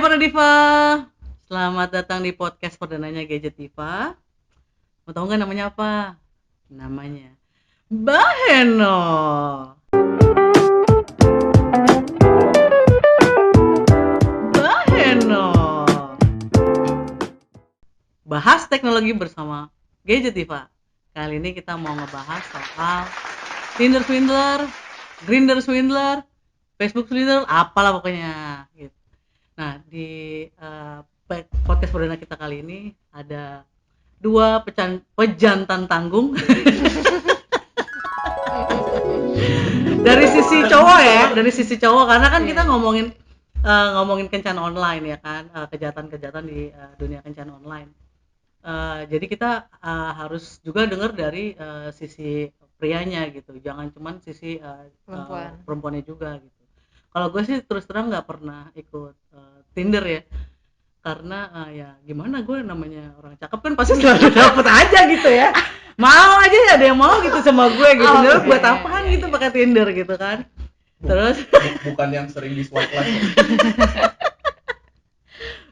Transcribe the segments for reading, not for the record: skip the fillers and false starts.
para Diva, selamat datang di podcast perdananya Gadget Diva. Mau tahu nggak namanya apa? Namanya Baheno. Baheno. Bahas teknologi bersama Gadget Diva. Kali ini kita mau ngebahas soal Tinder swindler, Grindr swindler, Facebook swindler, apalah pokoknya gitu. Nah, di podcast perdana kita kali ini ada dua pejantan tanggung dari sisi cowok ya, dari sisi cowok karena kan kita ngomongin kencan online ya kan, kejahatan-kejahatan di dunia kencan online. Jadi kita harus juga dengar dari sisi prianya gitu, jangan cuman sisi perempuannya juga gitu. Kalau gue sih terus terang nggak pernah ikut Tinder ya, karena ya gimana, gue namanya orang cakep kan pasti selalu dapet aja gitu ya, mau aja ya ada yang mau gitu sama gue gitu. Buat apaan gitu pakai Tinder gitu kan. Terus bukan yang sering di swipe left.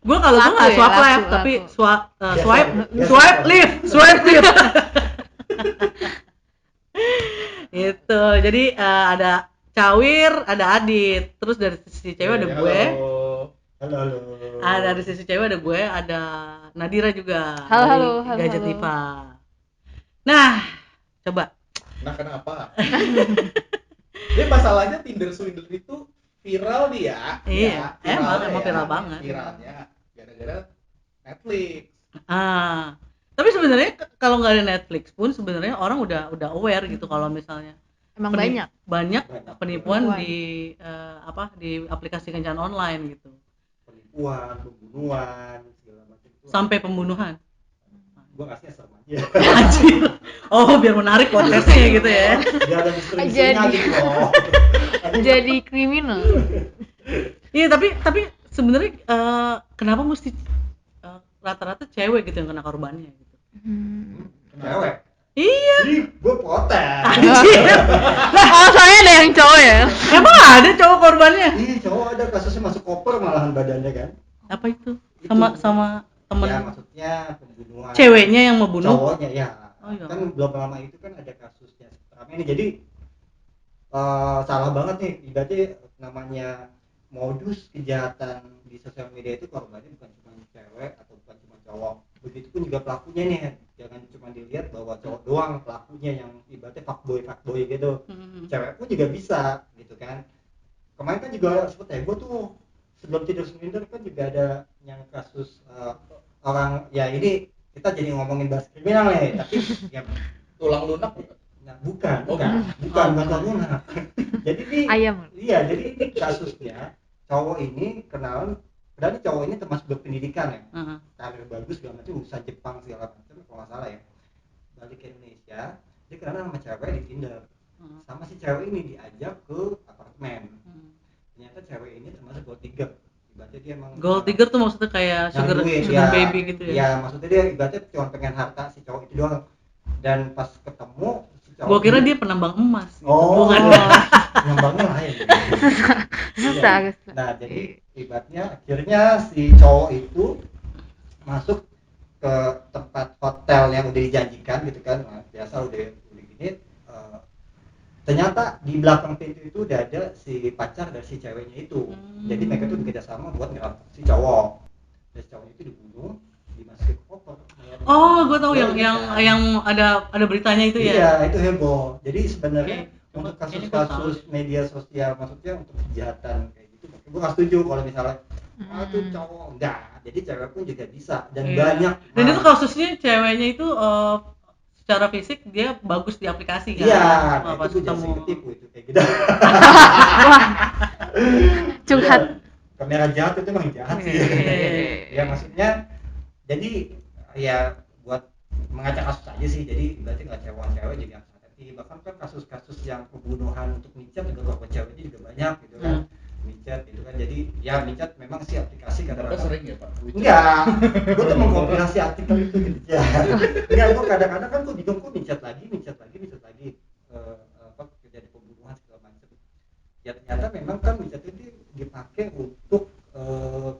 Gue kalau gue nggak swipe left tapi swipe left itu. Jadi ada Cawir, ada Adit, terus dari sisi cewek ada gue. Halo. Ada dari sisi cewek ada gue, ada Nadira juga. Halo. Gadget Diva. Nah, coba. Nah, kenapa? Dia masalahnya Tinder swindler itu viral dia. Iya, ya, emang viral banget. Viralnya gara-gara Netflix. Tapi sebenarnya kalau nggak ada Netflix pun sebenarnya orang udah aware gitu kalau misalnya emang banyak penipuan di di aplikasi kencan online gitu. Penipuan, pembunuhan, segala macam itu. Sampai pembunuhan. Gua kasihnya serem aja. Anjir. Oh, biar menarik podcastnya gitu ya. Biar ada misteri-misterinya gitu loh. Jadi kriminal. Iya, tapi sebenarnya kenapa mesti rata-rata cewek gitu yang kena korbannya gitu? Cewek. Iya. Ih, gua protes. Anjir. Soalnya ada yang cowok ya? Emang ada cowok korbannya? Ih, cowok ada kasusnya masuk koper malahan badannya kan. Apa itu? Sama temen. Ya, maksudnya pembunuhan. Ceweknya yang mau bunuh? Cowoknya ya. Oh, iya. Kan belum lama itu kan ada kasusnya sekarang ini. Jadi salah banget nih, ibaratnya namanya modus kejahatan di sosial media itu korbannya bukan cuma cewek atau bukan cuma cowok. Begitupun juga pelakunya nih, jangan cuma dilihat bahwa cowok doang pelakunya yang ibaratnya fuckboy gitu. Cewek pun juga bisa gitu kan. Kemarin kan juga sempat heboh tuh sebelum Tinder swindler kan juga ada yang kasus orang, ya ini kita jadi ngomongin bahas kriminal nih, tapi ya Tulang lunak. nah, bukan lunak. Jadi ini Ayam. iya, jadi ini kasusnya cowok ini kenalan, padahal cowok ini termasuk berpendidikan ya, karir bagus segala macam, usaha Jepang segala macam kalau nggak salah ya. Balik ke Indonesia, dia kenalan sama cewek di Tinder. Sama si cewek ini diajak ke apartemen. Ternyata cewek ini termasuk gold digger. Ibaratnya dia emang Gold digger tuh maksudnya kayak sugar baby gitu ya? Ya, maksudnya dia ibaratnya cuma pengen harta si cowok itu doang. Dan pas ketemu si cowok, gua kira dia penambang emas gitu. Oh, Bukan. Nyambangnya lain. Susah. Nah, jadi ibaratnya akhirnya si cowok itu masuk ke tempat hotel yang udah dijanjikan gitu kan. Nah, biasa udah gini. Ternyata di belakang pintu itu udah ada si pacar dari si ceweknya itu. Jadi mereka tuh bekerja sama buat ngerampok si cowok. Dan si cowoknya itu dibunuh, dimasukin ke koper. Oh, gue tahu yang ada beritanya itu ya. Iya, itu heboh. Jadi sebenarnya untuk Oke, kasus-kasus media sosial, maksudnya untuk kejahatan kayak gitu, gue nggak setuju kalau misalnya itu cowok enggak. Jadi cewek pun juga bisa dan banyak. Dan itu kasusnya ceweknya itu secara fisik dia bagus di aplikasi kan? Iya, pas itu gue ketemu. jadi ketipu itu kayak gitu. Wah. Curhat. Kamera jahat itu emang jahat sih. Ya maksudnya, jadi ya buat mengacak kasus aja sih. Jadi berarti nggak cewek jadi harus hati. Bahkan kan kasus-kasus yang pembunuhan untuk micet juga kalau ceweknya juga banyak gitu kan. Micet gitu kan. Jadi ya micet memang sih aplikasi kadang-kadang sering ya, Pak? Enggak, gue tuh mengkompilasi artikel itu gitu ya. Enggak, gue kadang-kadang kan gue bingung kok micet lagi terjadi pembunuhan segala macam. Ya ternyata memang kan micet itu dipakai untuk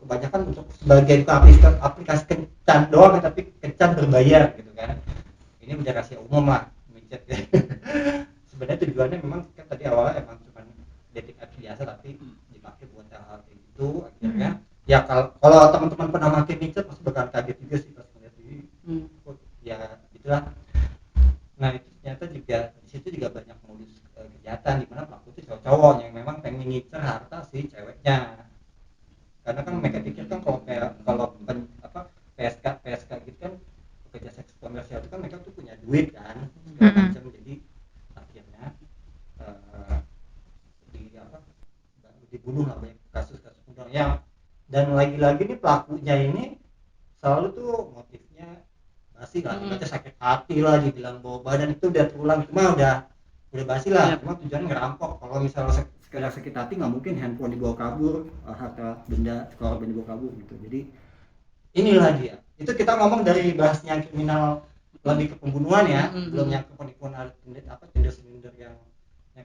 kebanyakan sebagai aplikasi kencan doang tapi kencan berbayar gitu kan. Ini udah rahasia umum lah micet ya. Sebenarnya tujuannya memang kan tadi awalnya emang cuma dating apps biasa tapi dipakai buat hal-hal kayak gitu. Akhirnya ya kalau teman-teman pernah pakai micet pasti bakal kaget juga sih pas ngeliat ini. Ya gitulah. Nah itu ternyata juga di situ juga banyak modus kejahatan di mana pelaku itu cowok-cowok yang memang pengen ngincer harta si ceweknya. Karena kan mereka pikir kan kalau PSK gitu kan pekerja seks komersial itu kan mereka tuh punya duit kan segala macam. Jadi akhirnya dibunuh lah banyak kasus-kasus bunuh yang, dan lagi-lagi nih pelakunya ini selalu tuh motifnya basi lah, dibaca sakit hati lah, dibilang bawa badan itu udah terulang, cuma udah basi lah, cuma tujuan ngerampok. Kalau misalnya sekedar sakit hati nggak mungkin handphone dibawa kabur, harta benda korban dibawa kabur gitu. Jadi inilah dia. Itu kita ngomong dari bahasnya kriminal lebih ke pembunuhan ya, belum yang ke penipuan Tinder yang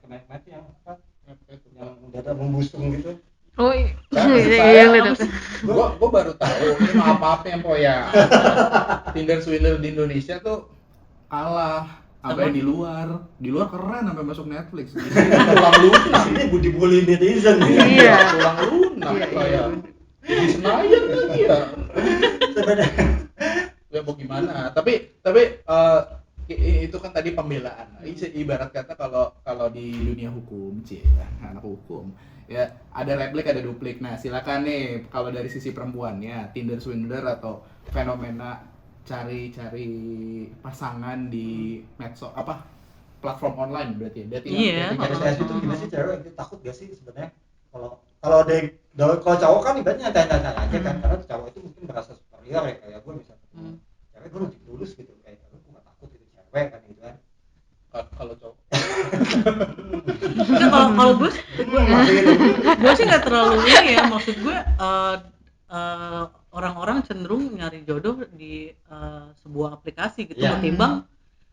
kemarin yang apa yang udah membusung gitu. Oh iya, Gua baru tahu ini mah apa yang poya. Tinder swindler di Indonesia tuh kalah sampai di luar keren sampai masuk Netflix gitu. tulang lunak. Ini budi bully netizen. Iya. Tulang lunak Iya, kayak di Senayan lagi ya. Sebenarnya Ya mau gimana? Tapi itu kan tadi pembelaan. Ibarat kata kalau di dunia hukum, anak hukum, ya ada replik ada duplik. Nah, silakan nih kalau dari sisi perempuannya, Tinder swindler atau fenomena cari pasangan di medsos platform online berarti ya. Iya. saya itu gimana sih cewek itu takut gak sih sebenarnya kalau cowok kan ibaratnya tanya aja kan, karena cowok itu mungkin merasa superior ya, kayak gue misalnya cewek gue nanti lulus gitu, kayak gue gak takut gitu cewek kan gitu kan. Kalau cowok Enggak, kalau gue sih nggak terlalu ini ya, maksud gue orang-orang cenderung nyari jodoh di sebuah aplikasi gitu, ketimbang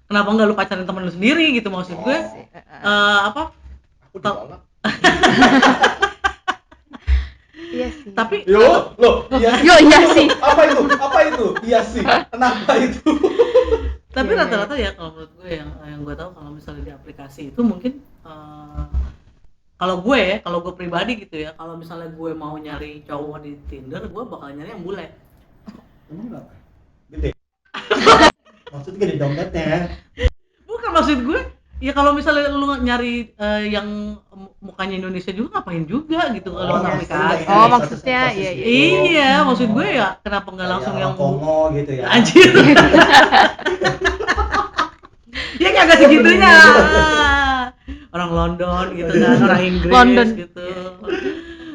kenapa nggak lu pacarin temen lu sendiri gitu, maksud gue aku ditolak. Iya sih. tapi Iya sih. Apa itu? Iya sih. Kenapa itu? tapi rata-rata ya kalau menurut gue yang gue tahu, kalau misalnya di aplikasi itu mungkin kalau gue pribadi gitu ya, kalau misalnya gue mau nyari cowok di Tinder, gue bakal nyari yang bule. Emang berapa? Gede. Maksudnya gede dompetnya. Bukan, maksud gue ya kalau misalnya lu nyari yang mukanya Indonesia juga ngapain juga gitu kalau aplikasi. Oh, maksudnya iya. Iya, maksud gue ya kenapa nggak langsung yang Kongo gitu ya. anjir. Ya kagak segitunya. Orang London gitu kan, orang Inggris London. gitu.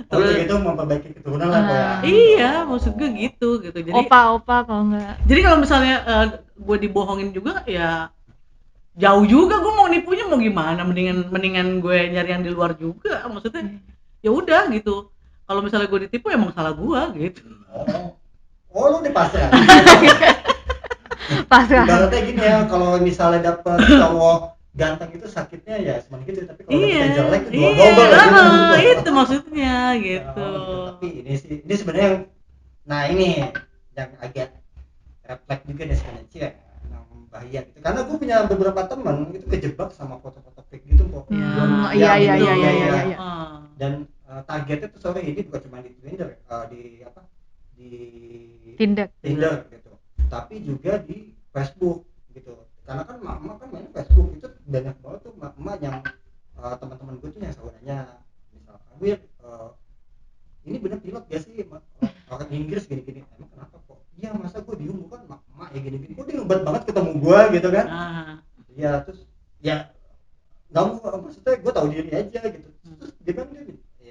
Terus gitu memperbaiki keturunan lah ya. Iya, maksud gue gitu. Jadi Opa kalau enggak. Jadi kalau misalnya gue dibohongin juga ya jauh juga, gue mau nipunya mau gimana, mendingan gue nyari yang di luar juga, maksudnya ya udah gitu. Kalau misalnya gue ditipu emang salah gue gitu. Oh lu dipasrah. Pasrah. Ibaratnya gini ya, kalau misalnya dapet cowok ganteng itu sakitnya ya cuma gitu, tapi kalau dapet jelek itu dua double gitu. Itu maksudnya gitu. Tapi ini sebenarnya ini yang agak refleks juga nih sebenarnya yang bahaya gitu. Karena gue punya beberapa teman itu kejebak sama foto-foto fake gitu kok. Iya. Dan targetnya tuh ini bukan cuma di Tinder, di Tinder gitu, tapi juga di Facebook gitu. Karena kan mak-mak kan main Facebook itu banyak banget tuh mak-mak yang teman-teman gue tuh yang saudaranya misalkan gue ini bener pilot gak sih orang Inggris gini-gini, emang kenapa kok? Iya masa gue bingung kan mak-mak ya gini-gini, gue diumbat banget ketemu gue gitu kan. Ya terus ya nggak mau, maksudnya gue tahu diri aja gitu. Terus dia bilang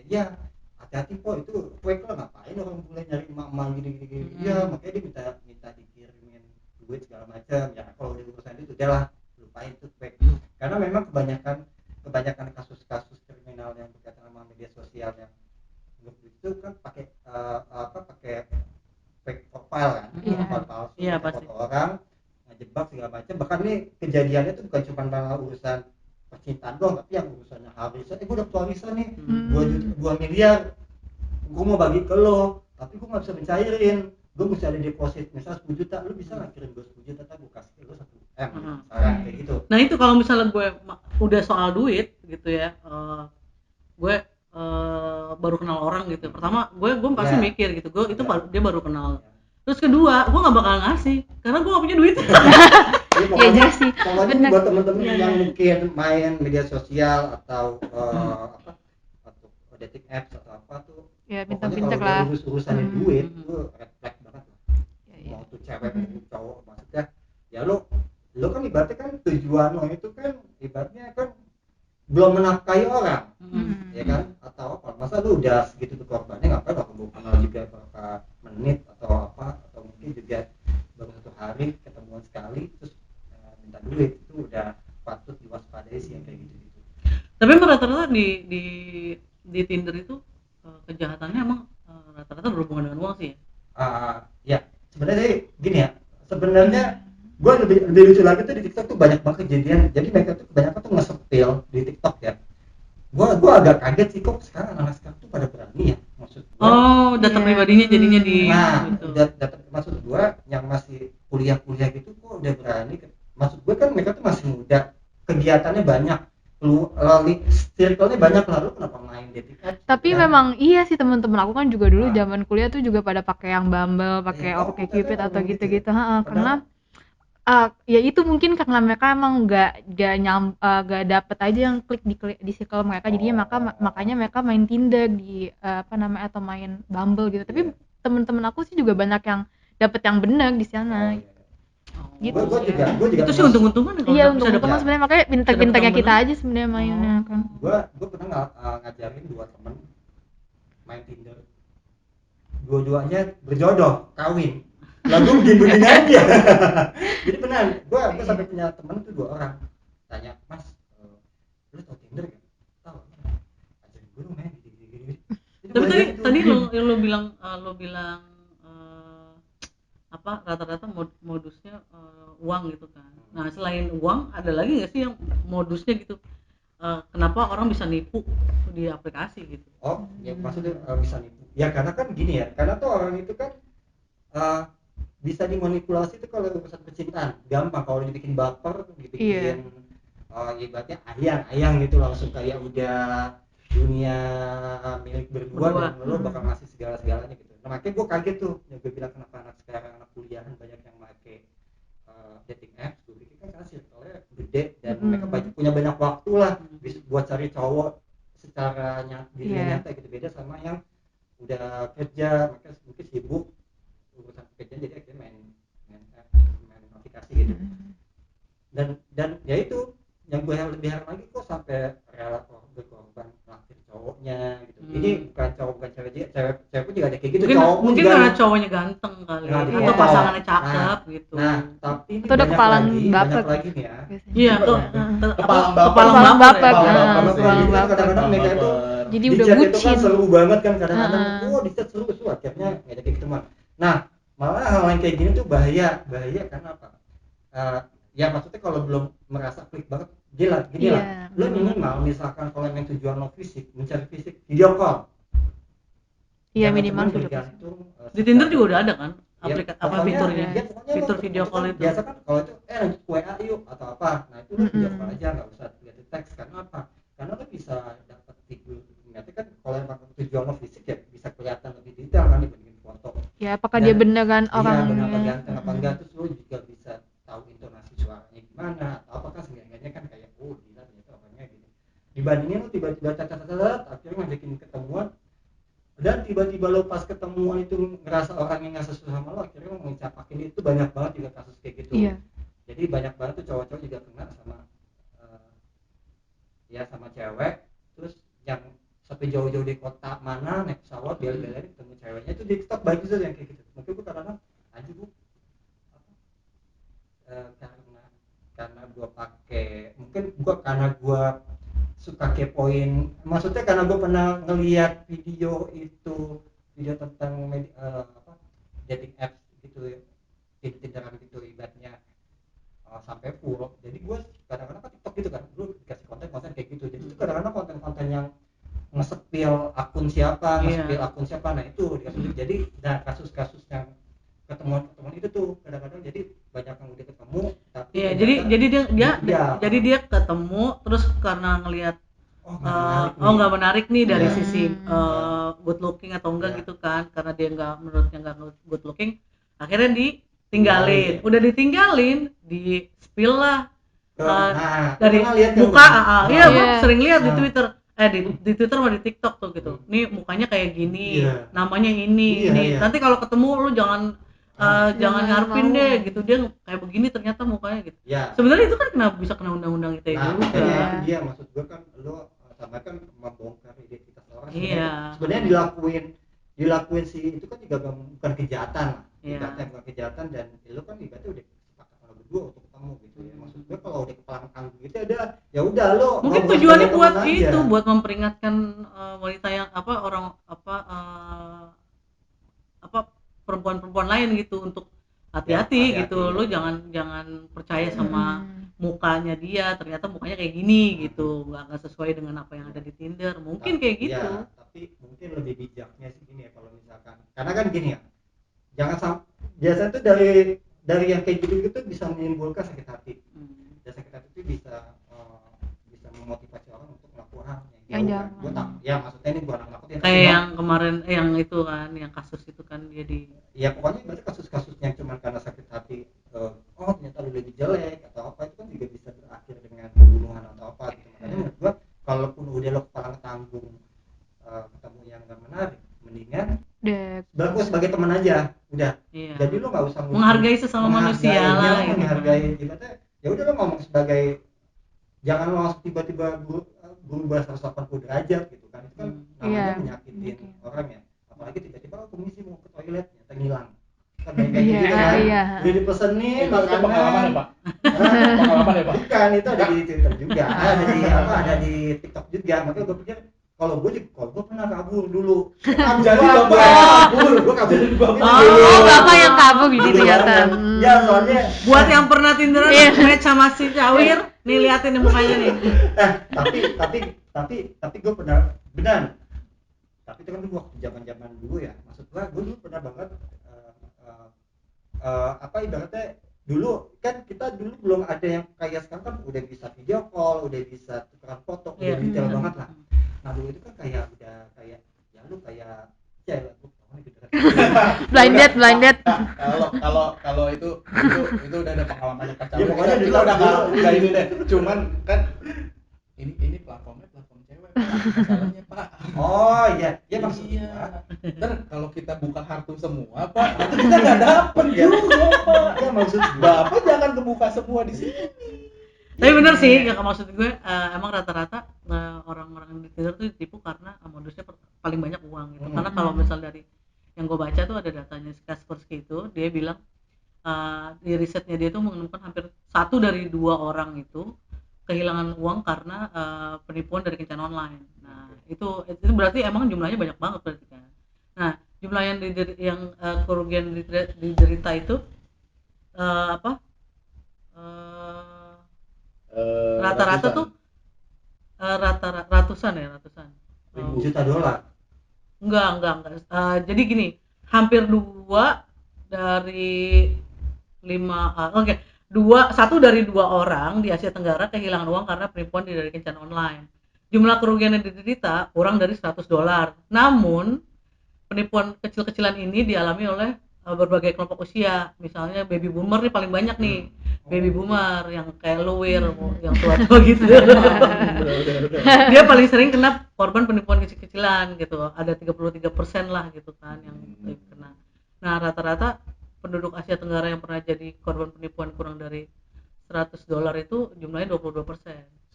ya hati-hati kok, itu fake lah, ngapain orang mulai nyari mak-mak gini-gini. Iya makanya dia minta dikirimin duit segala macam. Ya kalau udah urusan itu udahlah lupain itu fake. Karena memang kebanyakan kasus-kasus kriminal yang berkaitan sama media sosial yang itu kan pakai fake profile kan, profile palsu, foto orang, ngejebak segala macam. Bahkan nih kejadiannya itu bukan cuma dalam urusan percintaan doang, tapi yang urusannya habis. Gue dapet warisan nih 2 miliar, gue mau bagi ke lo. tapi gue nggak bisa mencairin, gue mesti ada deposit misal 10 juta, lu bisa nggak kirim gue 10 juta, tapi gue kasih lu 1 M misalkan kayak gitu. Nah itu kalau misalnya gue udah soal duit gitu ya, gue baru kenal orang gitu. Pertama gue pasti Ya. mikir gitu, gue itu Ya. dia baru kenal. Terus kedua, gue nggak bakal ngasih karena gue nggak punya duit. Jadi Iya pokoknya, juga sih. pokoknya Bener. buat temen-temen Iya, yang iya. mungkin main media sosial atau atau dating apps atau apa tuh, Ya pokoknya kalau pintar-pintar udah lah. urusannya Hmm. duit, itu red flag banget lah. Ya, ya. Mau tuh cewek mau cowok, maksudnya ya lo kan ibaratnya kan tujuan lo itu kan ibaratnya kan belum menafkahi orang, Hmm. ya kan, atau apa, masa lu udah segitu tuh korbannya, ngapain waktu gue kenal juga berapa menit atau apa, atau mungkin juga baru 1 hari ketemuan sekali terus minta duit, itu udah patut diwaspadai sih yang kayak gitu. Tapi emang rata-rata di Tinder itu kejahatannya emang rata-rata berhubungan dengan uang sih ya. Ya sebenarnya gini ya, sebenarnya gue lebih lucu lagi tuh di TikTok tuh banyak banget kejadian, jadi mereka tuh kebanyakan tuh nge-spill di TikTok ya. Gue agak kaget sih kok sekarang anak sekarang tuh pada berani ya, maksud gue. Oh, data Iya. pribadinya jadinya di Nah, gitu. maksud gue yang masih kuliah gitu kok udah berani. Maksud gue kan mereka tuh masih muda, kegiatannya banyak, lu circle-nya banyak lah, lu kenapa main dating apps? Tapi Kan? memang iya sih, teman-teman aku kan juga dulu Nah. zaman kuliah tuh juga pada pakai yang Bumble, pakai Oh, OkCupid ternyata atau emang gitu ya? gitu-gitu. Heeh, karena Padahal- ya itu mungkin karena mereka emang nggak dapet aja yang klik di circle mereka, jadinya makanya mereka main Tinder di apa namanya, atau main Bumble gitu. Tapi Iya. temen-temen aku sih juga banyak yang dapet yang bener di sana. iya. Gitu Gue sih. juga Itu sih termasuk- untung-untungan ya kalau Iya, bisa untung-untungan dapat. sebenarnya, makanya pintar-pintarnya yang kita bener. aja sebenarnya mainnya kan. gue pernah ngajarin 2 temen main Tinder, dua-duanya berjodoh kawin, lalu begini aja. Jadi benar, gue sampai punya temen tuh 2 orang tanya, mas lu tau Tinder gak? Tahu. Ajarin gue dong main gini. Tapi tadi lo bilang apa rata-rata modusnya uang gitu kan. Nah selain uang ada lagi nggak sih yang modusnya gitu? Kenapa orang bisa nipu di aplikasi gitu? Oh ya maksudnya bisa nipu ya, karena kan gini ya, karena tuh orang itu kan bisa dimanipulasi tuh kalau urusan percintaan gampang, kalau dibikin baper, dibikin ibaratnya ayang gitu, langsung kayak udah dunia milik berdua dan lo bakal ngasih segala-segalanya gitu. Nah makanya gue kaget tuh yang gue bilang kenapa anak sekarang, anak kuliahan banyak yang pakai dating apps. Gue pikir kan karena circle-nya gede dan mereka punya banyak waktu lah buat cari cowok secara nyata gitu, beda sama yang udah kerja, mereka mungkin sibuk urusan pekerjaan, jadi akhirnya main aplikasi gitu. Dan ya itu yang gue lebih heran lagi, kok sampai rela berkorban naktir cowoknya gitu. Ini bukan cowok, bukan cewek pun juga ada kayak gitu. Mungkin karena cowoknya ganteng kali, atau pasangannya cakep gitu. Nah tapi ini atau udah kepalang banyak lagi nih ya. Iya tuh kepalang baper. Kadang-kadang mereka itu jadi di udah chat itu kan bucin. seru banget kan, kadang-kadang di chat seru akhirnya ngajakin ketemuan. Nah malah hal yang kayak gini tuh bahaya karena apa? Ya maksudnya kalau belum merasa klik banget, gila lo minimal misalkan kalau yang tujuan lo fisik, mencari fisik, video call. Iya minimal video call. Di Tinder juga udah ada kan aplikasi fiturnya, fitur video call itu. Biasa kan kalau itu lanjut WA yuk atau apa, nah itu lo video call aja, nggak usah lihat teks. Karena apa? Karena lo bisa dapat figur. Ternyata kan kalau emang tujuan lo fisik ya bisa kelihatan lebih detail kan dibandingin foto. Ya apakah dia beneran orangnya? Iya benar ganteng apa enggak, terus lo juga bisa tahu intonasi suaranya gimana atau apa kan, seenggaknya kan kayak gila ternyata orangnya gitu. Dibandingin lo tiba-tiba cacat akhirnya ngajakin ketemuan, dan tiba-tiba lo pas ketemuan itu ngerasa orang yang nggak sesuai sama lo, akhirnya lo mencapakin itu. Banyak banget juga kasus kayak gitu. Iya. Jadi banyak banget tuh cowok-cowok juga kena sama sama cewek, terus yang sampai jauh-jauh di kota mana naik pesawat bela-belain ketemu ceweknya itu di TikTok, bagus tuh yang kayak gitu. Mungkin gue kadang-kadang aja gue karena gue pakai, mungkin gue karena gue suka kepoin, maksudnya karena gue pernah ngelihat video tentang dating apps gitu ya, Tinderan gitu ibaratnya sampai full. Jadi gue kadang-kadang kan TikTok gitu kan, gue dikasih konten kayak gitu. Jadi itu kadang-kadang konten-konten yang nge-spill akun si siapa, Iya. masukin akun siapa, nah itu dikasih. Jadi nah kasus-kasus yang ketemuan itu tuh kadang-kadang jadi banyak yang udah ketemu tapi Iya, ternyata jadi dia iya. jadi dia ketemu terus karena ngelihat oh nggak menarik nih dari Iya. sisi good looking atau enggak Iya. gitu kan, karena dia menurutnya nggak good looking, akhirnya ditinggalin. Udah ditinggalin, di spill lah dari muka. Iya, gue Iya. sering lihat di Nah. Twitter, di Twitter sama di TikTok tuh gitu. Nih mukanya kayak gini, Iya. namanya ini. Iya. Nanti kalau ketemu lu jangan jangan Jangan ngarepin mau. deh gitu, dia kayak begini ternyata mukanya gitu. Ya. Sebenarnya itu kan bisa kena undang-undang ITE Nah, juga. makanya itu dia maksud gue kan lo sama kan membongkar identitas orang. Iya. Sebenarnya dilakuin sih itu kan juga bukan kejahatan lah. Iya. Ibaratnya bukan kejahatan dan lo kan ibaratnya udah sepakat sama berdua untuk ketemu gitu ya. Maksud gue kalau udah kepala tanggung gitu ya udah lo Mungkin ngobrol tujuannya sebagai buat teman aja. itu, buat memperingatkan wanita yang perempuan-perempuan lain gitu untuk hati-hati Ya, gitu. hati-hati, Lu ya. jangan percaya sama mukanya dia, ternyata mukanya kayak gini gitu, nggak sesuai dengan apa yang ada di Tinder. Mungkin kayak gitu. Ya, tapi mungkin lebih bijaknya sih gini ya kalau misalkan karena kan gini ya. Jangan biasanya tuh dari yang kayak gitu bisa menimbulkan sakit hati. Dan sakit hati itu bisa memotivasi orang untuk melakukan Yang jauh jangan. kan. Ya maksudnya ini bukan nakutin. Kayak yang kemarin yang itu kan, yang kasus itu kan dia di Ya pokoknya berarti kasus-kasus yang cuma karena sakit hati ternyata lu lebih jelek atau apa itu kan juga bisa berakhir dengan pembunuhan atau apa gitu. Makanya menurut gua kalaupun udah lo kepala tanggung ketemu yang nggak menarik, mendingan bagus sebagai teman aja udah. iya. Jadi lo nggak usah Menghargai sesama manusia lah gitu. menghargai gimana ya udah lo ngomong sebagai jangan langsung tiba-tiba berubah 180 derajat gitu kan, itu kan namanya Iya. menyakitin Oke. orang ya, apalagi tiba-tiba permisi mau ke toilet ternyata ngilang kan kayak gitu kan Iya. udah dipesenin Itu pengalaman ya, Pak? Hah? Pengalaman ya, Pak? Bukan, itu ada di Twitter juga, ada di TikTok juga. Makanya gue pikir kalau gue pernah kabur dulu. Jadi Gue kabur. Oh, bapak yang kabur gitu ternyata. Ya, soalnya Buat yang pernah Tinderan Iya. match sama si Cawir, nih liatin nih mukanya nih. tapi gue pernah benar. Tapi itu kan dulu waktu zaman dulu ya. Maksud gue dulu pernah banget ibaratnya dulu kan kita dulu belum ada yang kayak sekarang kan udah bisa video call, udah bisa tukeran foto, udah Iya. detail banget lah. Nah dulu itu kan kayak ya lu kayak cewek gitu kan. Blind date. Kalau itu udah ada pengalamannya pacar. Ya, pokoknya kita dulu- udah nggak ini deh. Cuman kan ini platform cewek. Pak. Masalahnya Pak. Oh iya, ya maksudnya. Iya. Ntar kalau kita buka kartu semua Pak, nanti kita nggak dapet juga Pak. Ya maksud Bapak jangan kebuka semua di sini. Tapi bener sih, ya maksud gue emang rata-rata orang-orang di Tinder tuh ditipu karena modusnya paling banyak uang gitu. Karena kalau misal dari yang gue baca tuh ada datanya Kaspersky itu, dia bilang di risetnya dia tuh menemukan hampir 1 dari 2 orang itu kehilangan uang karena penipuan dari kencan online. Nah itu berarti emang jumlahnya banyak banget berarti kan. Nah jumlah yang kerugian diderita itu rata-rata tuh ratusan. juta dolar. Enggak. Jadi gini, hampir 2 dari 5 1 dari 2 orang di Asia Tenggara kehilangan uang karena penipuan dari kencan online. Jumlah kerugian yang diderita kurang dari $100. Namun penipuan kecil-kecilan ini dialami oleh berbagai kelompok usia. Misalnya baby boomer nih paling banyak nih. Baby boomer yang kayak Luwir, yang tua-tua gitu. Dia paling sering kena korban penipuan kecil-kecilan gitu. Ada 33% lah gitu kan yang kena. Nah, rata-rata penduduk Asia Tenggara yang pernah jadi korban penipuan kurang dari $100 itu jumlahnya 22%.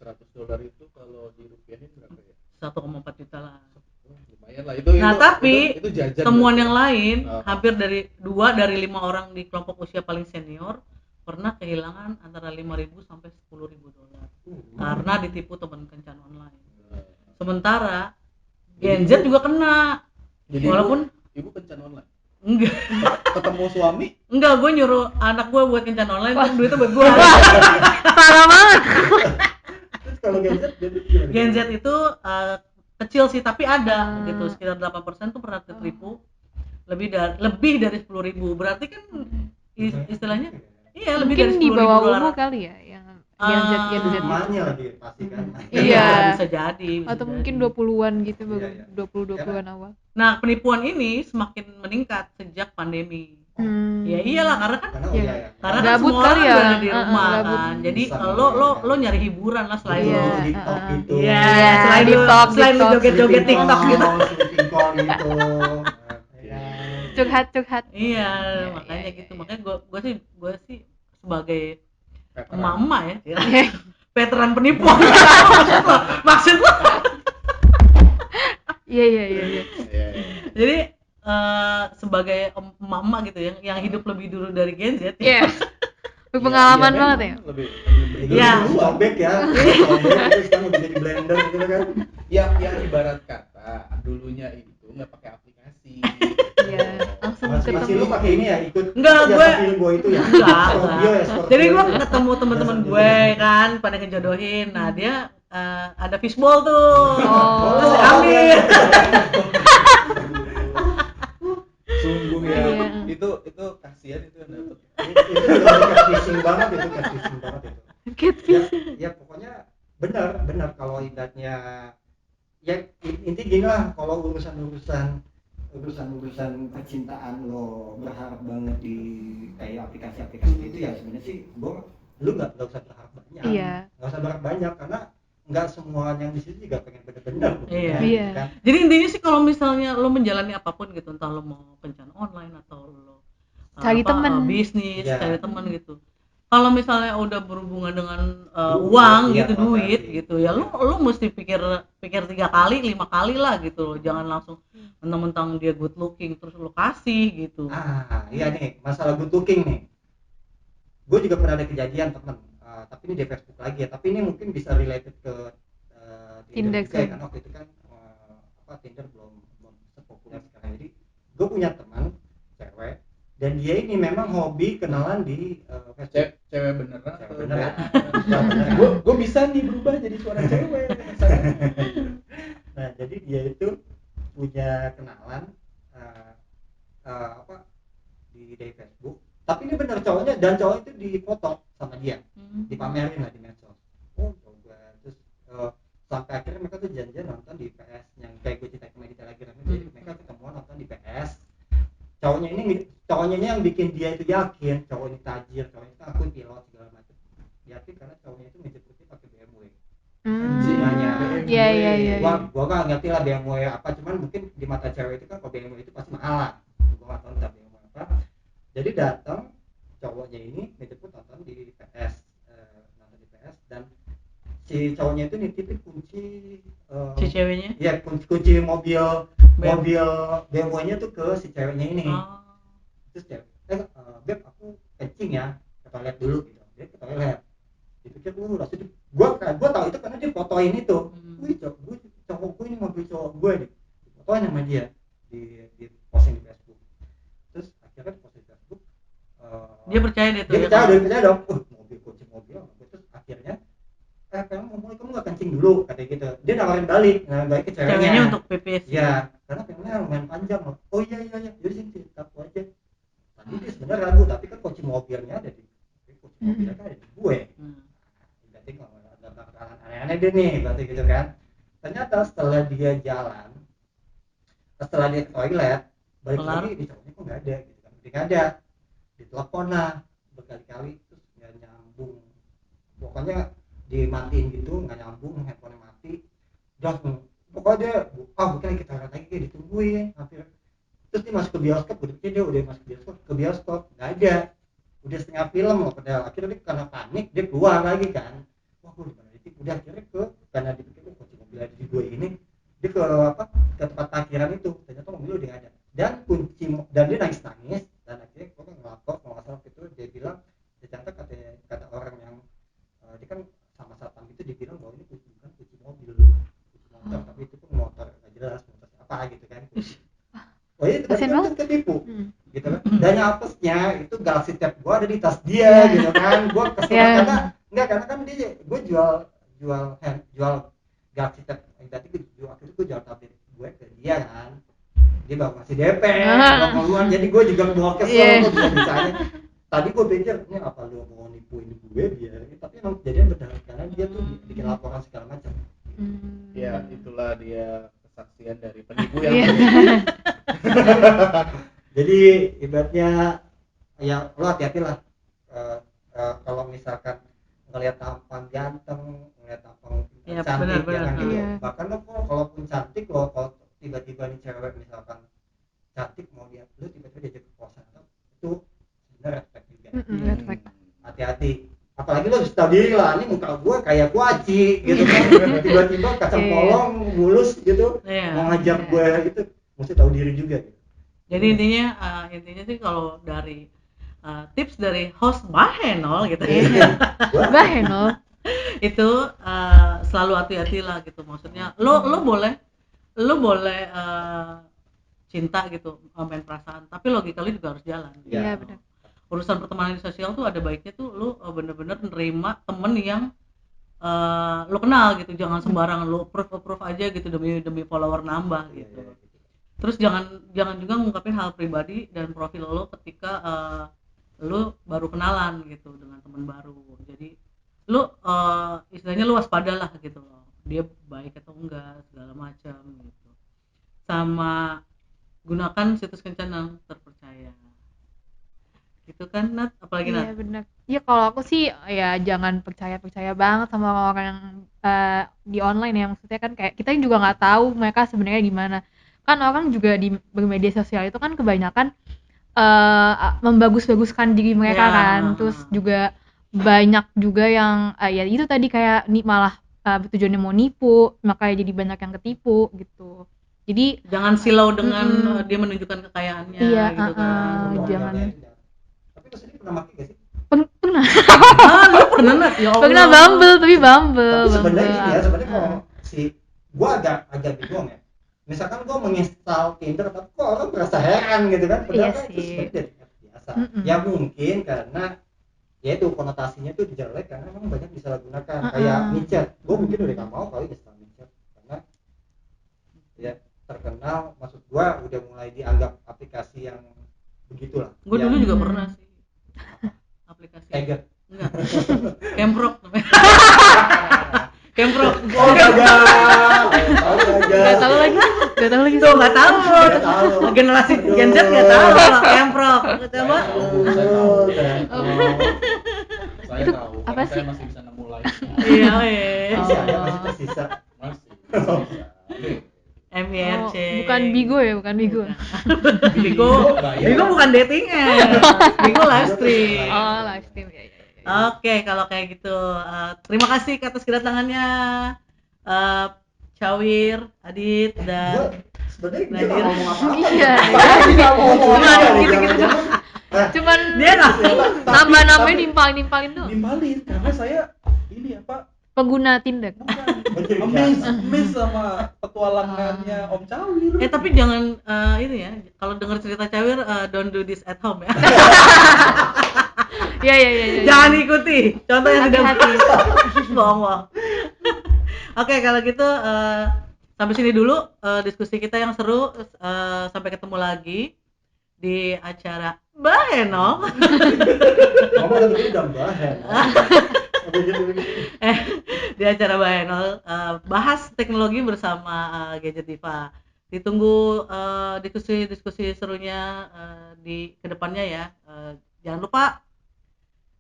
$100 itu kalau dirupiahin berapa ya? 1,4 juta lah. Lumayan lah itu. Nah, tapi itu jajan temuan berarti. yang lain, Oh. hampir dari 2 dari 5 orang di kelompok usia paling senior pernah kehilangan antara 5.000 sampai $10.000 karena ditipu teman kencan online. Sementara Gen Z juga kena. Jadi Walaupun ibu kencan online. enggak, Ketemu suami gue nyuruh anak gue buat kencan online, kan duitnya buat gue. Parah banget. Terus kalau Gen Z jadi gimana? Gen Z itu kecil sih tapi ada Ah. gitu, sekitar 8% tuh pernah ketipu lebih dari 10.000, berarti kan istilahnya iya lebih dari Mungkin di 10.000 bawah dolar. umur kali ya yang Gen Z Gen Z. Emaknya lagi pasti kan. Iya. Bisa jadi Atau jadi. mungkin 20-an gitu, Iya, iya. 20-20-an awal. Nah penipuan ini semakin meningkat sejak pandemi. Ya Hmm. iyalah karena kan Karena Iya. iya ya. karena kan Gabut semua kali orang ya, berada di rumah gabut. kan, jadi Bisa lo kan. lo nyari hiburan lah selain Iya. lo di TikTok gitu. Iya, Iya, selain deep lu talk, selain deep lu talk. joget-joget TikTok gitu. Sleeping call gitu. Curhat. Iya, Iya, makanya iya, gitu. iya. Makanya gue sih sebagai Veteran. emak-emak ya, Iya. veteran penipuan. Maksud lo? Iya. Iya, iya. Jadi sebagai emak-emak gitu yang hidup lebih dulu dari Gen Z. Iya. Berpengalaman Iya, banget memang ya. lebih Iya. Sobek ya. Sobek terus sekarang udah jadi blender gitu kan. yang ibarat kata dulunya itu nggak pakai aplikasi. Iya, langsung Masih ketemu. lu pakai ini ya ikut Enggak, jasa gue- Pilbo itu ya. Enggak, Scorpio ya, Scorpio. Jadi gue ketemu teman-teman Jasa gue Pilbo. kan pada ngejodohin. Nah dia ada fishball tuh. Oh. Terus ambil. Sungguh ya. Iya. Itu kasihan itu yang dapet. Itu catfishing banget itu, catfishing banget itu. Catfish. Ya pokoknya benar kalau ibaratnya ya inti gini lah, kalau urusan percintaan lo berharap banget di kayak aplikasi-aplikasi itu ya sebenarnya sih lu nggak usah berharap banyak. Iya. Nggak usah berharap banyak karena nggak semua yang di situ juga pengen bener-bener. Iya. gitu Iya. kan. Jadi intinya sih kalau misalnya lo menjalani apapun gitu, entah lo mau kencan online atau lo Cari temen. bisnis, Iya. cari teman gitu. Kalau misalnya udah berhubungan dengan Duit, uang iya, gitu, duit transaksi. gitu, ya lo mesti pikir 3 kali, 5 kali lah gitu loh. Jangan langsung mentang-mentang dia good looking terus lo kasih gitu. Iya nih masalah good looking nih. Gue juga pernah ada kejadian temen, tapi ini di Facebook lagi ya. Tapi ini mungkin bisa related ke Tinder Tinder juga ya, kan. karena waktu itu kan Tinder belum sepopuler sekarang. Jadi gue punya teman cewek dan dia ini memang hobi kenalan di Facebook. Cewek beneran Cewek atau beneran. gue bisa nih berubah jadi suara cewek. Nah jadi dia itu punya kenalan di Facebook. Tapi ini bener cowoknya, dan cowok itu difoto sama dia, dipamerin lah di medsos. Oh coba terus sampai akhirnya mereka tuh janjian nonton di PS yang kayak gue cerita kemarin di Telegram. Jadi mereka ketemuan nonton di PS. Cowoknya ini yang bikin dia itu yakin cowok ini tajir, cowok ini akun pilot segala macam. Yakin karena cowoknya itu ngejemputnya pakai BMW. Semuanya. Iya. Gua nggak ngerti lah BMW apa, cuman mungkin di mata cewek itu kan kalau BMW itu pasti mahal lah. Gua nggak tahu tentang BMW apa. Jadi datang cowoknya ini ngejemput nonton di PS, dan si cowoknya itu nitipin kunci Si ceweknya. ya kunci mobil BMW-nya tuh ke si ceweknya ini. Terus dia Beb aku kencing ya ke toilet dulu gitu. Dia ke toilet dipikir langsung gua tahu itu karena dia fotoin itu. Wih cowok gue ini mobil cowok gue nih, fotoin sama dia di posting di Facebook. Terus akhirnya di posting di Facebook Dia percaya deh tuh. dia percaya dong mobil kunci mobil. Terus akhirnya kamu nggak kencing dulu katanya gitu. Dia nawarin balik ke Ceweknya untuk pipis. ya karena pengennya lumayan panjang loh. Oh iya jadi sini aku aja. Tadi dia sebenarnya ragu, tapi kan kunci mobilnya ada di mobilnya kan ada di gue. Berarti nggak ada bakalan aneh-aneh deh nih berarti gitu kan. Ternyata setelah dia jalan, setelah dia ke toilet balik lagi di cowoknya kok nggak ada gitu kan. Nggak ada, ditelepon lah berkali-kali terus nggak nyambung. Pokoknya dimatiin gitu, nggak nyambung, handphonenya mati. Udah pokoknya bukan kita lihat lagi kayak ditungguin hampir. Terus dia masuk ke bioskop, dia udah masuk ke bioskop nggak ada, udah setengah film loh. Padahal akhirnya dia karena panik dia keluar lagi kan. Wah gue dimana itu, udah akhirnya karena dipikir kunci mobil ada di gue ini, dia ke tempat parkiran itu, ternyata mobil udah ada dan dan dia nangis dan akhirnya gue kan ngelapor kalau nggak salah itu dia bilang ternyata kata orang yang dia kan sama satpam itu dibilang bahwa ini bukan kunci mobil, kunci motor, tapi itu pun motor nggak jelas motor apa gitu kan. Oh iya itu ketipu gitu kan. Dan apesnya itu Galaxy Tab gua ada di tas dia gitu kan. Gua kesel karena kan dia gue jual gak sih tadi waktu itu gue jual update gue ke dia kan, dia baru ngasih DP kalau keluar, jadi gue juga bawa kesel kok bisa-bisanya. Tadi gue pikir ini apa lu mau nipuin gue dia, tapi emang kejadian benar karena dia tuh bikin laporan segala macam. Ya itulah dia kesaksian dari penipu yang Jadi ibaratnya ya lo hati-hati lah kalau misalkan ngelihat tampang ganteng, ngelihat tampang Iya, cantik, benar-benar. jangan gitu. Iya. Bahkan lo kalaupun cantik lo kalau tiba-tiba nih cewek misalkan cantik mau dia lu tiba-tiba diajak ke kosan itu sebenarnya respect juga. Respect. Hati-hati. Apalagi lo harus tahu diri lah, ini muka gue kayak kuaci gitu kan. Tiba-tiba kacang polong mulus gitu Iya. mau ngajak gue gitu, mesti tahu diri juga gitu. Jadi intinya sih kalau dari tips dari host Bahenol gitu ya. Bahenol. Itu selalu hati-hati lah gitu, maksudnya lo boleh cinta gitu, main perasaan, tapi logika lo juga harus jalan. Iya, benar. Urusan pertemanan di sosial tuh ada baiknya tuh lo bener-bener nerima temen yang lo kenal gitu, jangan sembarangan lo approve aja gitu demi follower nambah gitu. Terus jangan juga ngungkapin hal pribadi dan profil lo ketika lo baru kenalan gitu dengan teman baru. Jadi lo istilahnya lo waspada lah gitu loh, dia baik atau enggak segala macam gitu. Sama gunakan situs kencan yang terpercaya gitu kan, Nat? Apalagi Iya Nat? benar. Iya kalau aku sih ya jangan percaya banget sama orang yang di online ya, maksudnya kan kayak kita juga nggak tahu mereka sebenarnya gimana. Kan orang juga di bermedia sosial itu kan kebanyakan membagus-baguskan diri mereka Ya. kan, terus juga banyak juga yang ya itu tadi kayak malah tujuannya mau nipu, makanya jadi banyak yang ketipu gitu. Jadi Jangan silau dengan dia menunjukkan kekayaannya Iya, gitu kan. jangan. Tapi lu sendiri pernah pakai gak sih? pernah Lu pernah Nat? Ya Allah. pernah Bumble tapi Bumble. Tapi sebenarnya gini ya, sebenarnya Heeh. kalau gua agak bingung ya. Misalkan gua menginstal Tinder tapi kok orang merasa heran gitu kan, padahal Iya kan itu sih. sebenarnya dari app biasa. Mm-mm. Ya mungkin karena ya itu konotasinya tuh jelek karena memang banyak disalahgunakan. Mm-mm. Kayak micet, gua mungkin udah gak mau kali install micet karena ya terkenal, maksud gua udah mulai dianggap aplikasi yang begitulah. Gue dulu juga pernah sih aplikasi. Tiger. Enggak. Camprok namanya. Camprok. Oh, Gak tahu lagi Tuh nggak tahu. Nggak tahu. Generasi Gen Z nggak tahu Camprok. Coba. saya Itu tahu apa karena sih? saya masih bisa nemu live-nya. Iya, Masih ada, masih tersisa. Masih bisa. Nih, MIRC. bukan Bigo ya, bukan Bigo. Bigo. bayar. Bigo bukan dating Bigo live stream. Oh, live stream ya. Oke, kalau kayak gitu, terima kasih atas kedatangannya Cawir, Adit, Gua dan sebenarnya dia Nadir. nggak ngomong apa-apa. Iya. Dia nggak mau ngomong Cuman apa, gitu-gitu. jangan-jangan. Cuman dia nggak nambah-nambahin nimpalin tuh. Nimpalin karena saya ini apa? Pengguna Tinder. Bukan. Amazed sama petualangannya Om Cawir. tapi jangan ini ya, kalau dengar cerita Cawir don't do this at home ya. Iya. Jangan ikuti contoh yang tidak Hati-hati. bohong. Oke, kalau gitu sampai sini dulu diskusi kita yang seru. Sampai ketemu lagi di acara Bahenol. Ngomong tadi udah bahan. Di acara Bahenol bahas teknologi bersama Gadget Diva. Ditunggu diskusi serunya di kedepannya ya. Jangan lupa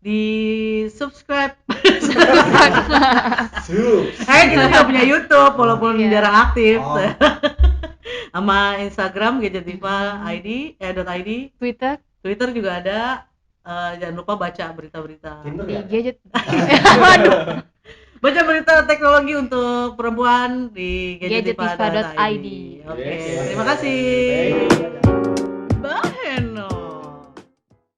di subscribe. Kita juga punya YouTube walaupun Iya. jarang aktif. Oh. Sama Instagram Gadget Diva ID .id, Twitter juga ada. Jangan lupa baca berita-berita. Tinder Di ya? gadget. Waduh. Baca berita teknologi untuk perempuan di gadgetdiva.id. gadgetdiva.id. Oke, Yes. terima kasih. Thank you.